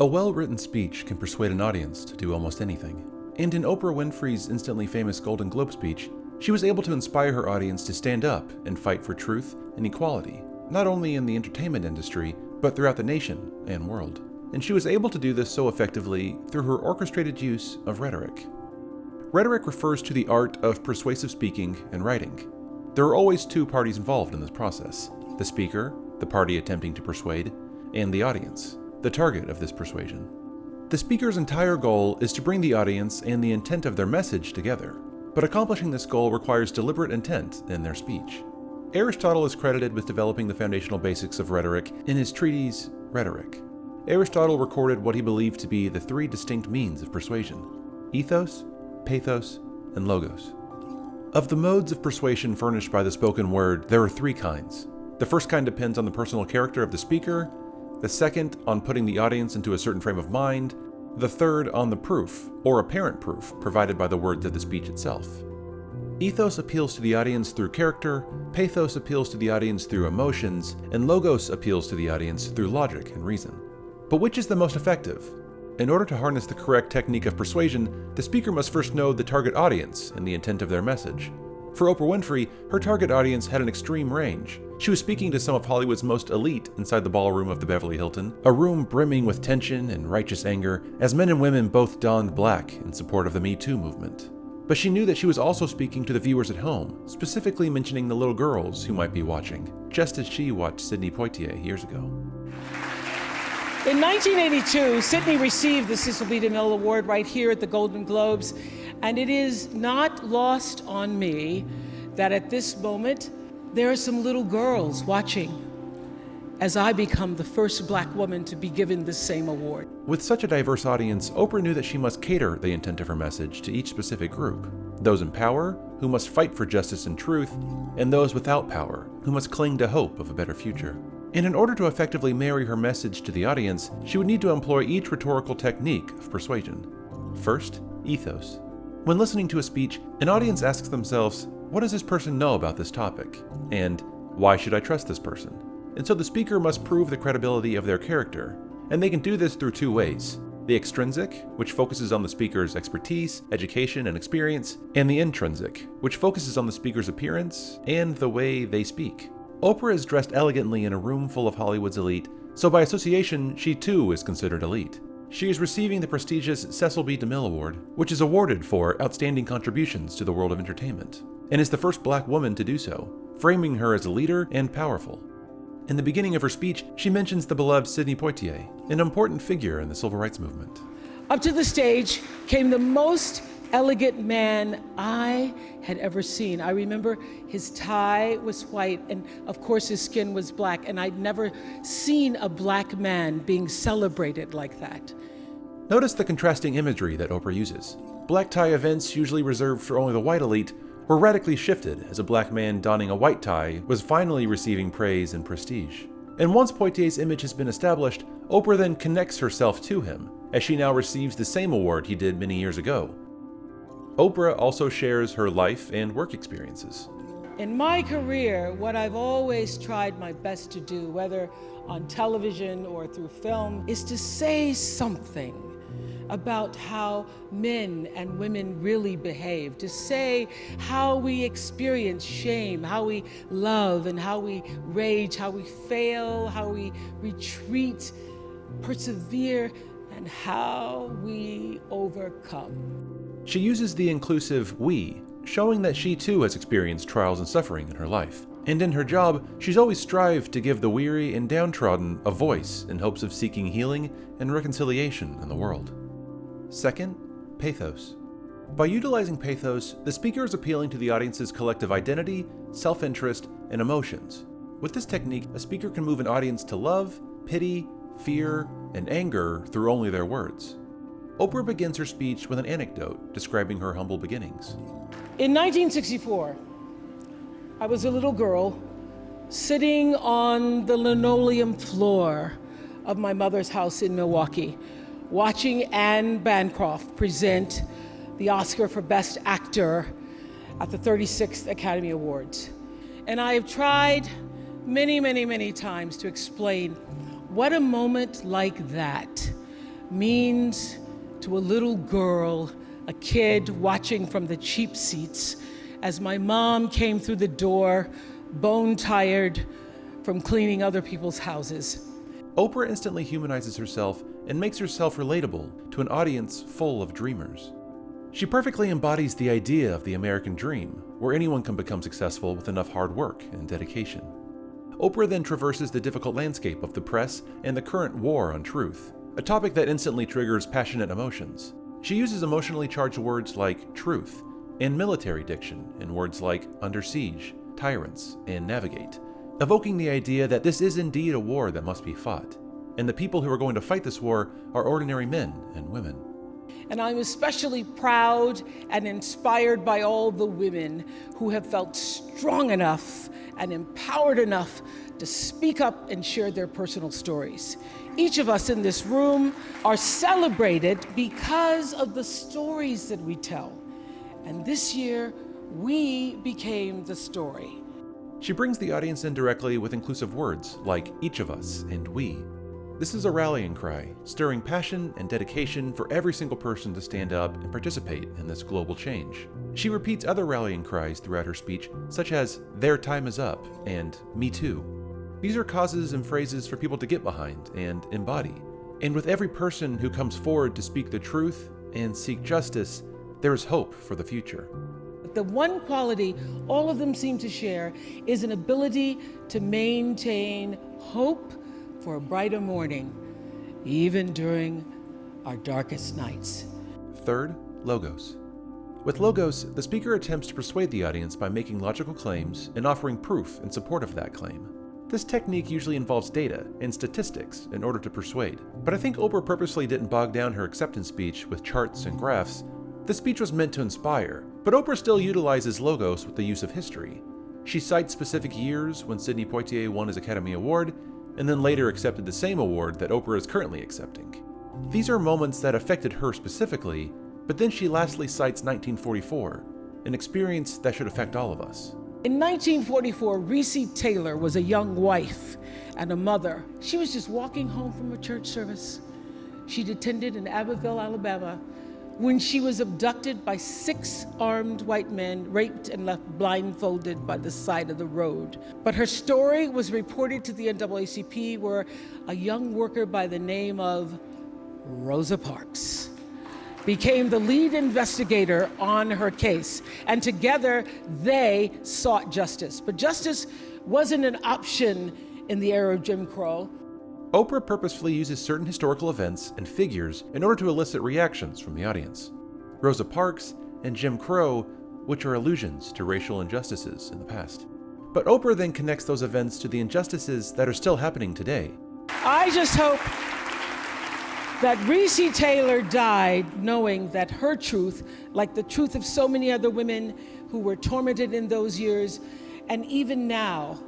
A well-written speech can persuade an audience to do almost anything. And in Oprah Winfrey's instantly famous Golden Globe speech, she was able to inspire her audience to stand up and fight for truth and equality, not only in the entertainment industry, but throughout the nation and world. And she was able to do this so effectively through her orchestrated use of rhetoric. Rhetoric refers to the art of persuasive speaking and writing. There are always two parties involved in this process: the speaker, the party attempting to persuade, and the audience, the target of this persuasion. The speaker's entire goal is to bring the audience and the intent of their message together, but accomplishing this goal requires deliberate intent in their speech. Aristotle is credited with developing the foundational basics of rhetoric in his treatise, Rhetoric. Aristotle recorded what he believed to be the three distinct means of persuasion: ethos, pathos, and logos. Of the modes of persuasion furnished by the spoken word, there are three kinds. The first kind depends on the personal character of the speaker, the second on putting the audience into a certain frame of mind, the third on the proof, or apparent proof, provided by the words of the speech itself. Ethos appeals to the audience through character, pathos appeals to the audience through emotions, and logos appeals to the audience through logic and reason. But which is the most effective? In order to harness the correct technique of persuasion, the speaker must first know the target audience and the intent of their message. For Oprah Winfrey, her target audience had an extreme range. She was speaking to some of Hollywood's most elite inside the ballroom of the Beverly Hilton, a room brimming with tension and righteous anger, as men and women both donned black in support of the Me Too movement. But she knew that she was also speaking to the viewers at home, specifically mentioning the little girls who might be watching, just as she watched Sidney Poitier years ago. In 1982, Sidney received the Cecil Mille Award right here at the Golden Globes, and it is not lost on me that at this moment, there are some little girls watching as I become the first Black woman to be given the same award. With such a diverse audience, Oprah knew that she must cater the intent of her message to each specific group: those in power, who must fight for justice and truth, and those without power, who must cling to hope of a better future. And in order to effectively marry her message to the audience, she would need to employ each rhetorical technique of persuasion. First, ethos. When listening to a speech, an audience asks themselves, what does this person know about this topic? And why should I trust this person? And so the speaker must prove the credibility of their character. And they can do this through two ways: the extrinsic, which focuses on the speaker's expertise, education, and experience, and the intrinsic, which focuses on the speaker's appearance and the way they speak. Oprah is dressed elegantly in a room full of Hollywood's elite, so by association, she too is considered elite. She is receiving the prestigious Cecil B. DeMille Award, which is awarded for outstanding contributions to the world of entertainment, and is the first Black woman to do so, framing her as a leader and powerful. In the beginning of her speech, she mentions the beloved Sidney Poitier, an important figure in the civil rights movement. Up to the stage came the most elegant man I had ever seen. I remember his tie was white, and of course his skin was black, and I'd never seen a Black man being celebrated like that. Notice the contrasting imagery that Oprah uses. Black tie events, usually reserved for only the white elite, were radically shifted as a Black man donning a white tie was finally receiving praise and prestige. And once Poitier's image has been established, Oprah then connects herself to him, as she now receives the same award he did many years ago. Oprah also shares her life and work experiences. In my career, what I've always tried my best to do, whether on television or through film, is to say something about how men and women really behave, to say how we experience shame, how we love and how we rage, how we fail, how we retreat, persevere, and how we overcome. She uses the inclusive we, showing that she too has experienced trials and suffering in her life. And in her job, she's always strived to give the weary and downtrodden a voice in hopes of seeking healing and reconciliation in the world. Second, pathos. By utilizing pathos, the speaker is appealing to the audience's collective identity, self-interest, and emotions. With this technique, a speaker can move an audience to love, pity, fear, and anger through only their words. Oprah begins her speech with an anecdote describing her humble beginnings. In 1964, I was a little girl sitting on the linoleum floor of my mother's house in Milwaukee, watching Anne Bancroft present the Oscar for Best Actor at the 36th Academy Awards. And I have tried many times to explain what a moment like that means to a little girl, a kid watching from the cheap seats as my mom came through the door, bone-tired from cleaning other people's houses. Oprah instantly humanizes herself and makes herself relatable to an audience full of dreamers. She perfectly embodies the idea of the American dream, where anyone can become successful with enough hard work and dedication. Oprah then traverses the difficult landscape of the press and the current war on truth, a topic that instantly triggers passionate emotions. She uses emotionally charged words like truth and military diction in words like under siege, tyrants, and navigate, evoking the idea that this is indeed a war that must be fought, and the people who are going to fight this war are ordinary men and women. And I'm especially proud and inspired by all the women who have felt strong enough and empowered enough to speak up and share their personal stories. Each of us in this room are celebrated because of the stories that we tell. And this year, we became the story. She brings the audience in directly with inclusive words like each of us and we. This is a rallying cry, stirring passion and dedication for every single person to stand up and participate in this global change. She repeats other rallying cries throughout her speech, such as "Their time is up" and "Me too." These are causes and phrases for people to get behind and embody. And with every person who comes forward to speak the truth and seek justice, there is hope for the future. The one quality all of them seem to share is an ability to maintain hope for a brighter morning, even during our darkest nights. Third, logos. With logos, the speaker attempts to persuade the audience by making logical claims and offering proof in support of that claim. This technique usually involves data and statistics in order to persuade, but I think Oprah purposely didn't bog down her acceptance speech with charts and graphs. The speech was meant to inspire, but Oprah still utilizes logos with the use of history. She cites specific years when Sidney Poitier won his Academy Award, and then later accepted the same award that Oprah is currently accepting. These are moments that affected her specifically, but then she lastly cites 1944, an experience that should affect all of us. In 1944, Reese Taylor was a young wife and a mother. She was just walking home from a church service she'd attended in Abbeville, Alabama, when she was abducted by 6 armed white men, raped and left blindfolded by the side of the road. But her story was reported to the NAACP, where a young worker by the name of Rosa Parks became the lead investigator on her case. And together, they sought justice. But justice wasn't an option in the era of Jim Crow. Oprah purposefully uses certain historical events and figures in order to elicit reactions from the audience. Rosa Parks and Jim Crow, which are allusions to racial injustices in the past. But Oprah then connects those events to the injustices that are still happening today. I just hope that Reese Taylor died knowing that her truth, like the truth of so many other women who were tormented in those years, and even now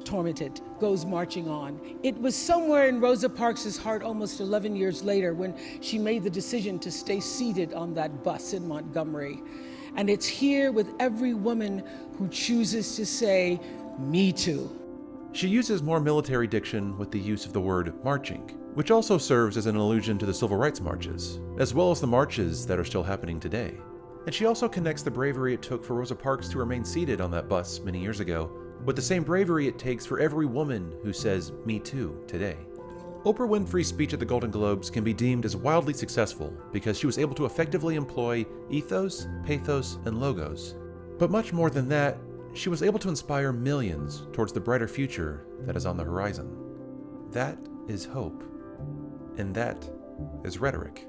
tormented, goes marching on. It was somewhere in Rosa Parks' heart almost 11 years later when she made the decision to stay seated on that bus in Montgomery. And it's here with every woman who chooses to say, "Me too." She uses more military diction with the use of the word marching, which also serves as an allusion to the civil rights marches, as well as the marches that are still happening today. And she also connects the bravery it took for Rosa Parks to remain seated on that bus many years ago with the same bravery it takes for every woman who says "me too" today. Oprah Winfrey's speech at the Golden Globes can be deemed as wildly successful because she was able to effectively employ ethos, pathos, and logos. But much more than that, she was able to inspire millions towards the brighter future that is on the horizon. That is hope. And that is rhetoric.